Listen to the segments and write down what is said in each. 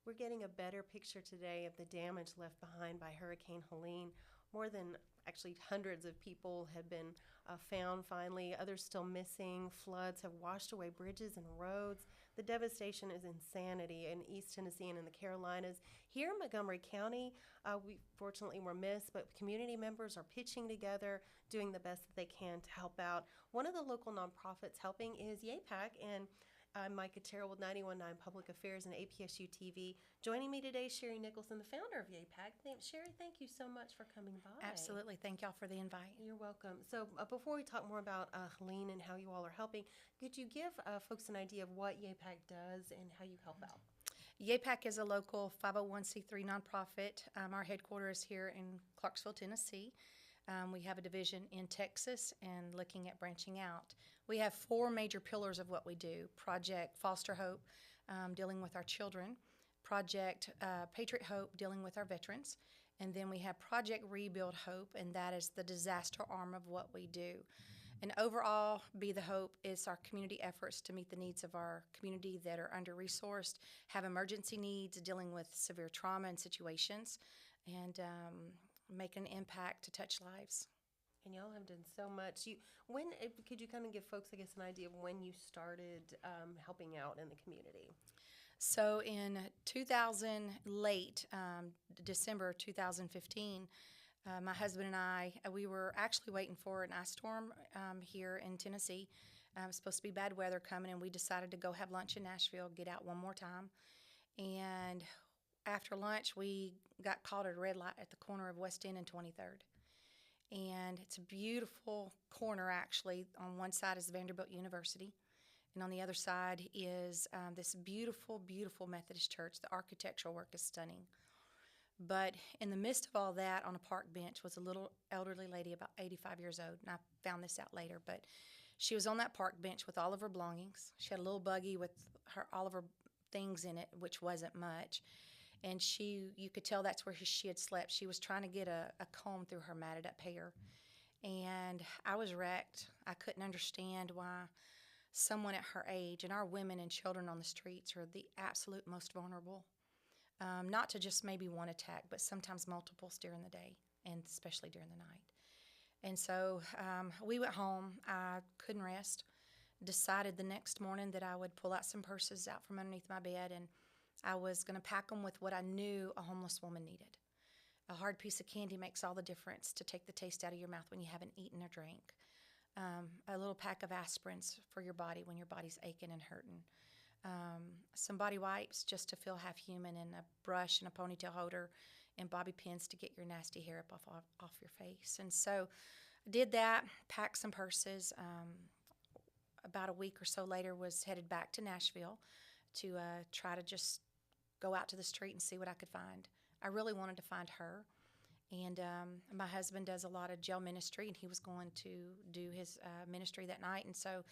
we're getting a better picture today of the damage left behind by Hurricane Helene. More than actually hundreds of people have been found finally. Others still missing. Floods have washed away bridges and roads. The devastation is insanity in East Tennessee and in the Carolinas. Here in Montgomery County, we fortunately were missed, but community members are pitching together, doing the best that they can to help out. One of the local nonprofits helping is YaiPak, and I'm Micah Terrell with 91.9 Public Affairs and APSU-TV. Joining me today, Sherry Nicholson, the founder of YaiPak. Sherry, thank you so much for coming by. Absolutely. Thank y'all for the invite. You're welcome. So before we talk more about Helene and how you all are helping, could you give folks an idea of what YaiPak does and how you help out? YaiPak is a local 501c3 nonprofit. Our headquarters is here in Clarksville, Tennessee. We have a division in Texas and looking at branching out. We have 4 major pillars of what we do. Project Foster Hope, dealing with our children. Project Patriot Hope, dealing with our veterans. And then we have Project Rebuild Hope, and that is the disaster arm of what we do. And overall, Be the Hope is our community efforts to meet the needs of our community that are under-resourced, have emergency needs, dealing with severe trauma and situations, and make an impact to touch lives. And y'all have done so much. Could you kind of give folks, I guess, an idea of when you started helping out in the community? So in December 2015, my husband and I, we were actually waiting for an ice storm here in Tennessee. It was supposed to be bad weather coming, and we decided to go have lunch in Nashville, get out one more time. And after lunch, we got caught at a red light at the corner of West End and 23rd. And it's a beautiful corner, actually. On one side is Vanderbilt University, and on the other side is this beautiful, beautiful Methodist church. The architectural work is stunning. But in the midst of all that, on a park bench was a little elderly lady, about 85 years old, and I found this out later. But she was on that park bench with all of her belongings. She had a little buggy with all of her things in it, which wasn't much. And you could tell that's where she had slept. She was trying to get a comb through her matted up hair. And I was wrecked. I couldn't understand why someone at her age, and our women and children on the streets are the absolute most vulnerable. Not to just maybe one attack, but sometimes multiples during the day, and especially during the night. And so we went home. I couldn't rest. Decided the next morning that I would pull out some purses out from underneath my bed, and I was going to pack them with what I knew a homeless woman needed. A hard piece of candy makes all the difference to take the taste out of your mouth when you haven't eaten or drank. A little pack of aspirins for your body when your body's aching and hurting. Some body wipes just to feel half human, and a brush and a ponytail holder and bobby pins to get your nasty hair up off your face. And so I did that, packed some purses. About a week or so later was headed back to Nashville to try to just go out to the street and see what I could find. I really wanted to find her. And my husband does a lot of jail ministry, and he was going to do his ministry that night. And so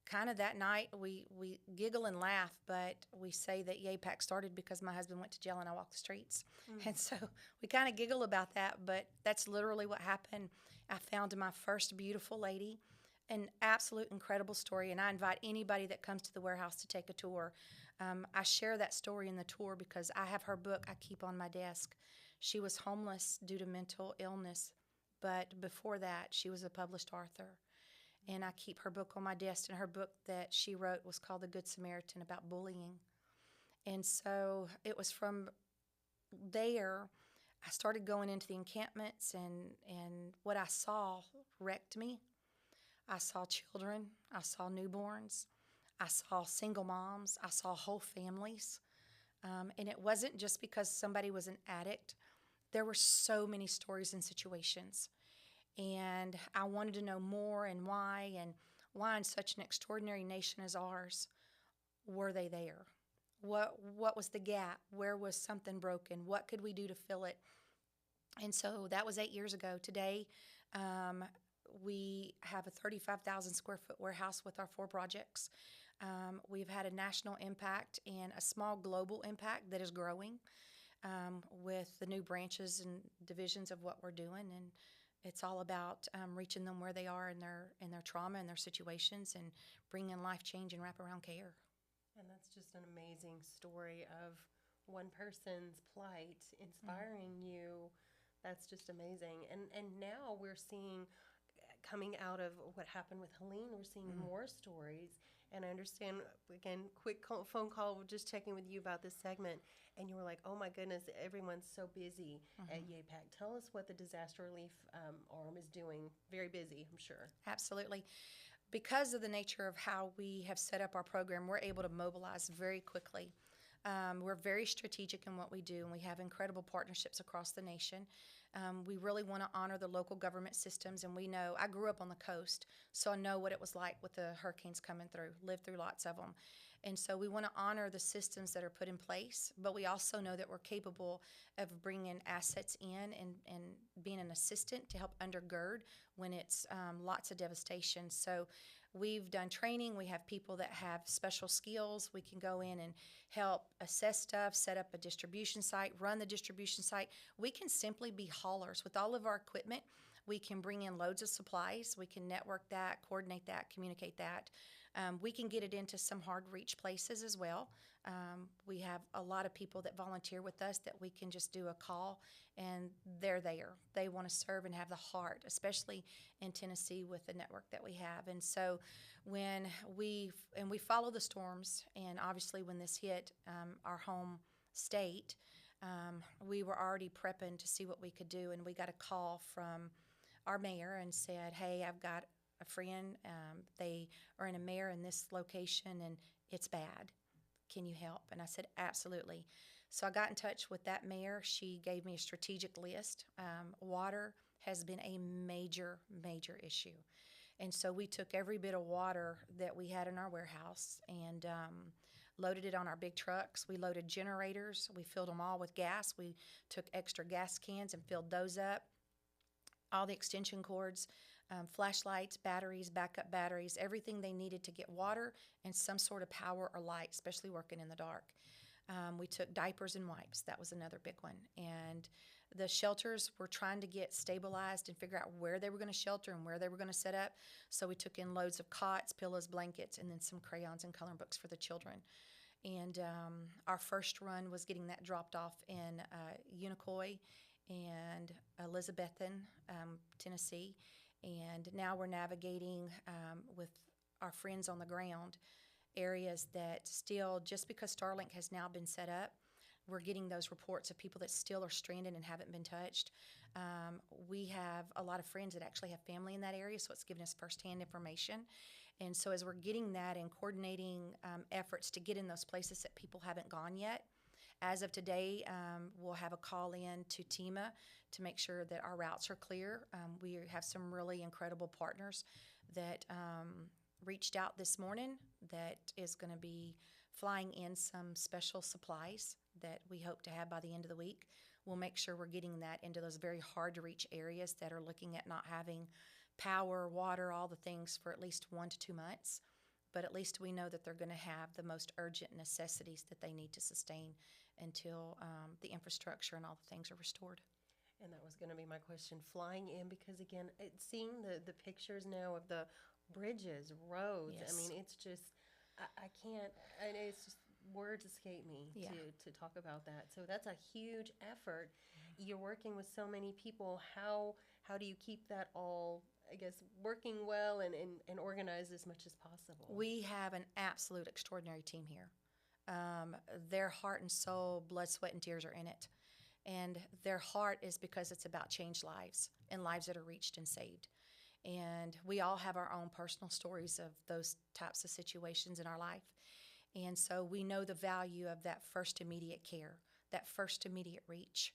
kind of that night, we giggle and laugh, but we say that YaiPak started because my husband went to jail and I walked the streets. And so we kind of giggle about that, but that's literally what happened. I found my first beautiful lady, an absolute incredible story, and I invite anybody that comes to the warehouse to take a tour. I share that story in the tour because I have her book I keep on my desk. She was homeless due to mental illness, but before that, she was a published author. And I keep her book on my desk, and her book that she wrote was called The Good Samaritan, about bullying. And so it was from there I started going into the encampments, and what I saw wrecked me. I saw children, I saw newborns, I saw single moms, I saw whole families. And it wasn't just because somebody was an addict. There were so many stories and situations. And I wanted to know more, and why in such an extraordinary nation as ours were they there? What was the gap? Where was something broken? What could we do to fill it? And so that was 8 years ago. Today, we have a 35,000 square foot warehouse with our 4 projects. We've had a national impact and a small global impact that is growing with the new branches and divisions of what we're doing. And it's all about reaching them where they are in their trauma and their situations, and bringing life change and wraparound care. And that's just an amazing story of one person's plight inspiring you, that's just amazing. And now we're seeing, coming out of what happened with Helene, we're seeing more stories. And I understand, again, quick phone call, just checking with you about this segment, and you were like, oh my goodness, everyone's so busy at YaiPak. Tell us what the disaster relief arm is doing. Very busy, I'm sure. Absolutely. Because of the nature of how we have set up our program, we're able to mobilize very quickly. We're very strategic in what we do, and we have incredible partnerships across the nation. We really want to honor the local government systems, and we know, I grew up on the coast, so I know what it was like with the hurricanes coming through, lived through lots of them. And so we want to honor the systems that are put in place, but we also know that we're capable of bringing assets in and being an assistant to help undergird when it's lots of devastation. So we've done training. We have people that have special skills. We can go in and help assess stuff, set up a distribution site, run the distribution site. We can simply be haulers. With all of our equipment, we can bring in loads of supplies. We can network that, coordinate that, communicate that. We can get it into some hard-reach places as well. We have a lot of people that volunteer with us that we can just do a call, and they're there. They want to serve and have the heart, especially in Tennessee with the network that we have. And so when we follow the storms, and obviously when this hit our home state, we were already prepping to see what we could do, and we got a call from our mayor and said, hey, I've got a friend, they are in a mayor in this location and it's bad. Can you help? And I said, absolutely. So I got in touch with that mayor. She gave me a strategic list. Water has been a major, major issue. And so we took every bit of water that we had in our warehouse and loaded it on our big trucks. We loaded generators. We filled them all with gas. We took extra gas cans and filled those up. All the extension cords, flashlights, batteries, backup batteries, everything they needed to get water and some sort of power or light, especially working in the dark. We took diapers and wipes. That was another big one. And the shelters were trying to get stabilized and figure out where they were going to shelter and where they were going to set up. So we took in loads of cots, pillows, blankets, and then some crayons and coloring books for the children. And our first run was getting that dropped off in Unicoi and Elizabethton, Tennessee. And now we're navigating with our friends on the ground areas that still, just because Starlink has now been set up, we're getting those reports of people that still are stranded and haven't been touched. We have a lot of friends that actually have family in that area, so it's giving us firsthand information. And so as we're getting that and coordinating efforts to get in those places that people haven't gone yet, as of today, we'll have a call in to TEMA to make sure that our routes are clear. We have some really incredible partners that reached out this morning that is going to be flying in some special supplies that we hope to have by the end of the week. We'll make sure we're getting that into those very hard-to-reach areas that are looking at not having power, water, all the things for at least 1 to 2 months. But at least we know that they're going to have the most urgent necessities that they need to sustain until the infrastructure and all the things are restored. And that was going to be my question, flying in, because again, seeing the pictures now of the bridges, roads, Yes. I mean, it's just, I can't, and it's just, words escape me to talk about that. So that's a huge effort. You're working with so many people. How do you keep that all, I guess, working well and organized as much as possible? We have an absolute extraordinary team here. Their heart and soul, blood, sweat, and tears are in it. And their heart is because it's about changed lives and lives that are reached and saved. And we all have our own personal stories of those types of situations in our life. And so we know the value of that first immediate care, that first immediate reach.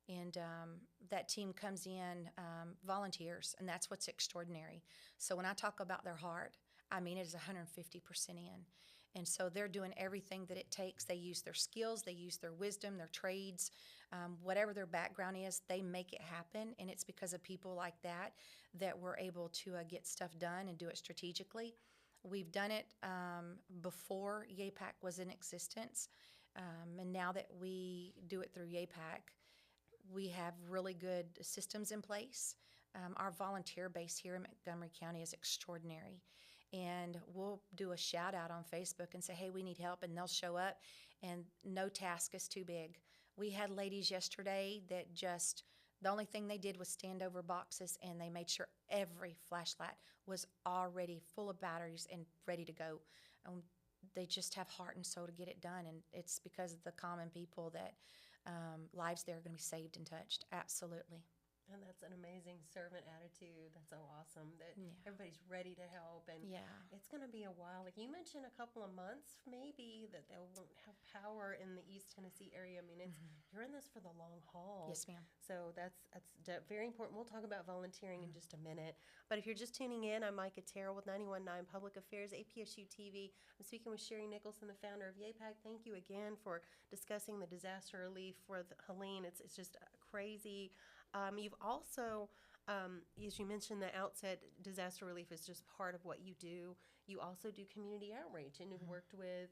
And that team comes in, volunteers, and that's what's extraordinary. So when I talk about their heart, I mean it is 150% in. And so they're doing everything that it takes. They use their skills, they use their wisdom, their trades, whatever their background is, they make it happen. And it's because of people like that that we're able to get stuff done and do it strategically. We've done it before YaiPak was in existence. And now that we do it through YaiPak, we have really good systems in place. Our volunteer base here in Montgomery County is extraordinary. And we'll do a shout out on Facebook and say, hey, we need help, and they'll show up. and no task is too big. We had ladies yesterday that just, the only thing they did was stand over boxes, and they made sure every flashlight was already full of batteries and ready to go. They just have heart and soul to get it done, and it's because of the common people that lives there are going to be saved and touched. Absolutely. And that's an amazing servant attitude. That's so awesome that Yeah. everybody's ready to help. And Yeah. it's going to be a while. Like you mentioned, a couple of months maybe that they won't have power in the East Tennessee area. I mean, it's you're in this for the long haul. Yes, ma'am. So that's very important. We'll talk about volunteering in just a minute. But if you're just tuning in, I'm Micah Terrell with 91.9 Public Affairs, APSU-TV. I'm speaking with Sherry Nicholson, the founder of YaiPak. Thank you again for discussing the disaster relief for Helene. It's just crazy. You've also, as you mentioned, the outset, disaster relief is just part of what you do. You also do community outreach, and you've worked with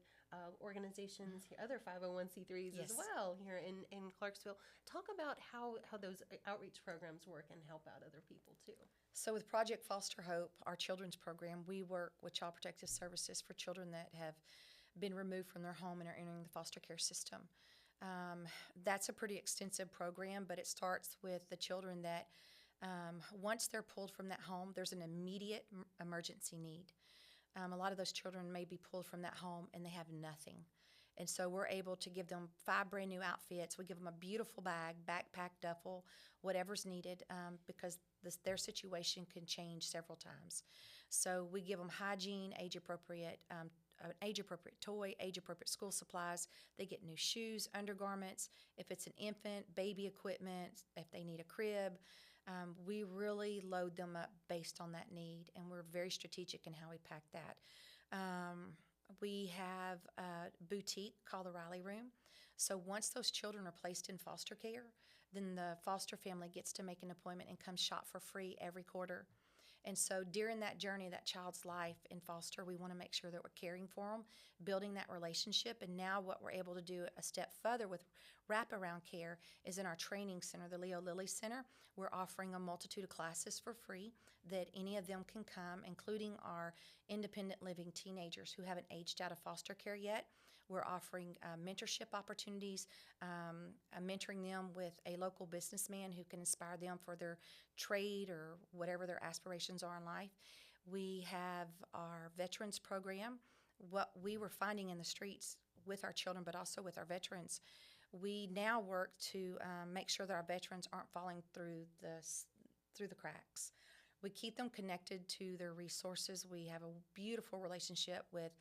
organizations, other 501c3s Yes. as well here in Clarksville. Talk about how those outreach programs work and help out other people too. So with Project Foster Hope, our children's program, we work with Child Protective Services for children that have been removed from their home and are entering the foster care system. That's a pretty extensive program, but it starts with the children that once they're pulled from that home, there's an immediate emergency need. A lot of those children may be pulled from that home and they have nothing. And so we're able to give them 5 brand new outfits. We give them a beautiful bag, backpack, duffel, whatever's needed, because their situation can change several times. So we give them hygiene, age-appropriate an age-appropriate toy, age-appropriate school supplies. They get new shoes, undergarments. If it's an infant, baby equipment, if they need a crib, we really load them up based on that need, and we're very strategic in how we pack that. We have a boutique called the Riley Room. So once those children are placed in foster care, then the foster family gets to make an appointment and come shop for free every quarter. And so during that journey, that child's life in foster, we want to make sure that we're caring for them, building that relationship. And now what we're able to do a step further with wraparound care is in our training center, the Leo Lilly Center. We're offering a multitude of classes for free that any of them can come, including our independent living teenagers who haven't aged out of foster care yet. We're offering mentorship opportunities, mentoring them with a local businessman who can inspire them for their trade or whatever their aspirations are in life. We have our veterans program. What we were finding in the streets with our children, but also with our veterans, we now work to make sure that our veterans aren't falling through the cracks. We keep them connected to their resources. We have a beautiful relationship with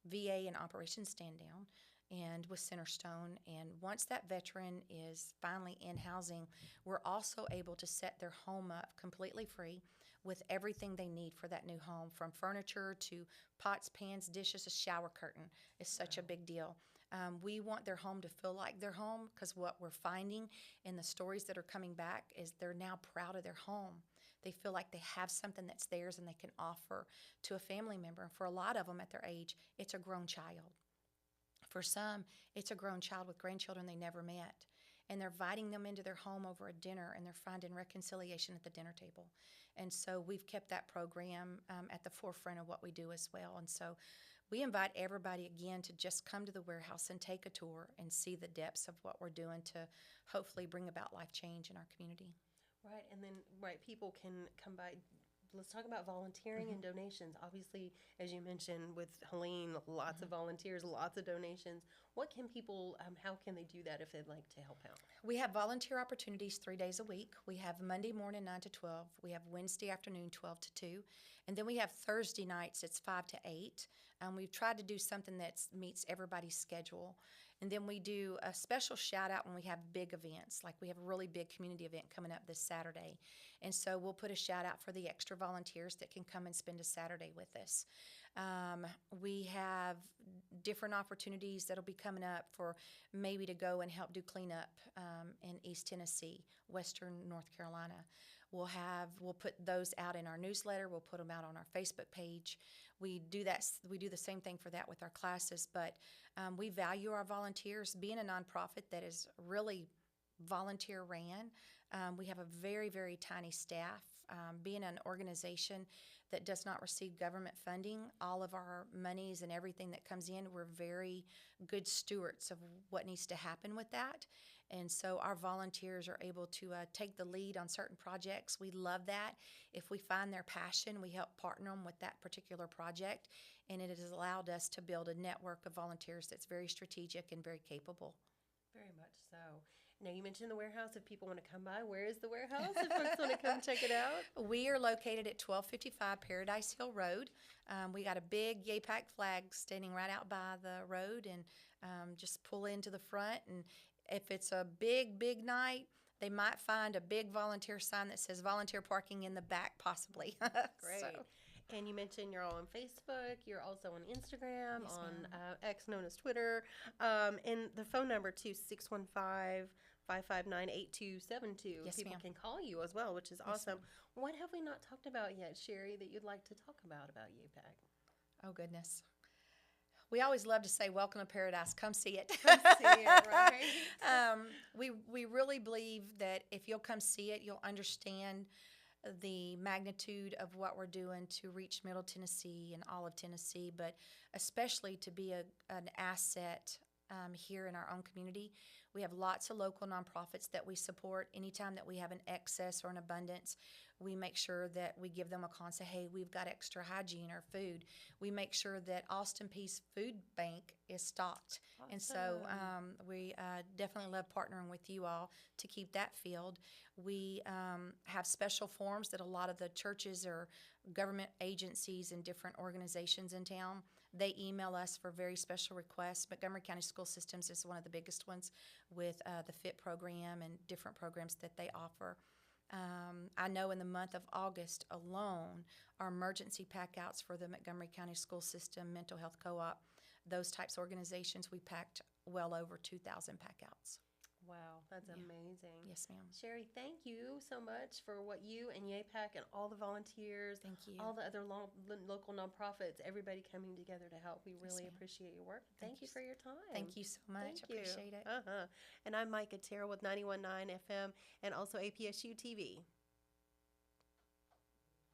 VA and Operation Stand Down and with Centerstone. And once that veteran is finally in housing, we're also able to set their home up completely free with everything they need for that new home, from furniture to pots, pans, dishes, a shower curtain. It's such a big deal. We want their home to feel like their home, because what we're finding in the stories that are coming back is they're now proud of their home. They feel like they have something that's theirs and they can offer to a family member. And for a lot of them at their age, it's a grown child. For some, it's a grown child with grandchildren they never met. And they're inviting them into their home over a dinner, and they're finding reconciliation at the dinner table. And so we've kept that program at the forefront of what we do as well. And so we invite everybody again to just come to the warehouse and take a tour and see the depths of what we're doing to hopefully bring about life change in our community. Right, and then people can come by. Let's talk about volunteering and donations. Obviously, as you mentioned with Helene, lots of volunteers, lots of donations. What can people, how can they do that if they'd like to help out? We have volunteer opportunities 3 days a week. We have Monday morning 9 to 12. We have Wednesday afternoon 12 to 2. And then we have Thursday nights, it's 5 to 8. We've tried to do something that meets everybody's schedule. And then we do a special shout out when we have big events, like we have a really big community event coming up this Saturday. And so we'll put a shout out for the extra volunteers that can come and spend a Saturday with us. We have different opportunities that'll be coming up for maybe to go and help do cleanup in East Tennessee, Western North Carolina. We'll put those out in our newsletter. We'll put them out on our Facebook page. We do the same thing for that with our classes, but we value our volunteers. Being a nonprofit that is really volunteer ran, we have a very, very tiny staff. Being an organization that does not receive government funding. All of our monies and everything that comes in, we're very good stewards of what needs to happen with that. And so our volunteers are able to take the lead on certain projects. We love that. If we find their passion, we help partner them with that particular project, and it has allowed us to build a network of volunteers that's very strategic and very capable. Very much so. Now, you mentioned the warehouse. If people want to come by, where is the warehouse if folks want to come check it out? We are located at 1255 Paradise Hill Road. We got a big YaiPak flag standing right out by the road, and just pull into the front. And if it's a big, big night, they might find a big volunteer sign that says volunteer parking in the back, possibly. Great. So. And you mentioned you're all on Facebook. You're also on Instagram, Yes, on ma'am. X, known as Twitter. And the phone number, too, 615-559-8272. Yes, People ma'am. can call you as well, which is awesome. ma'am. What have we not talked about yet, Sherry, that you'd like to talk about YaiPak? Oh, goodness. We always love to say, welcome to paradise. Come see it. Come see it, right? We really believe that if you'll come see it, you'll understand the magnitude of what we're doing to reach Middle Tennessee and all of Tennessee, but especially to be an asset here in our own community. We have lots of local nonprofits that we support. Anytime that we have an excess or an abundance, we make sure that we give them a call and say, hey, we've got extra hygiene or food. We make sure that Austin Peace Food Bank is stocked. Awesome. And so we definitely love partnering with you all to keep that filled. We have special forms that a lot of the churches or government agencies and different organizations in town, they email us for very special requests. Montgomery County School Systems is one of the biggest ones with the FIT program and different programs that they offer. I know in the month of August alone, our emergency packouts for the Montgomery County School System, Mental Health Co-op, those types of organizations, we packed well over 2,000 packouts. Wow, that's amazing. Yes, ma'am. Sherry, thank you so much for what you and YaiPak and all the volunteers, Thank you. all the other local nonprofits, everybody coming together to help. We really ma'am. appreciate your work. Thank you you for your time. Thank you so much. Thank I you. appreciate it. And I'm Micah Terrell with 91.9 FM and also APSU-TV.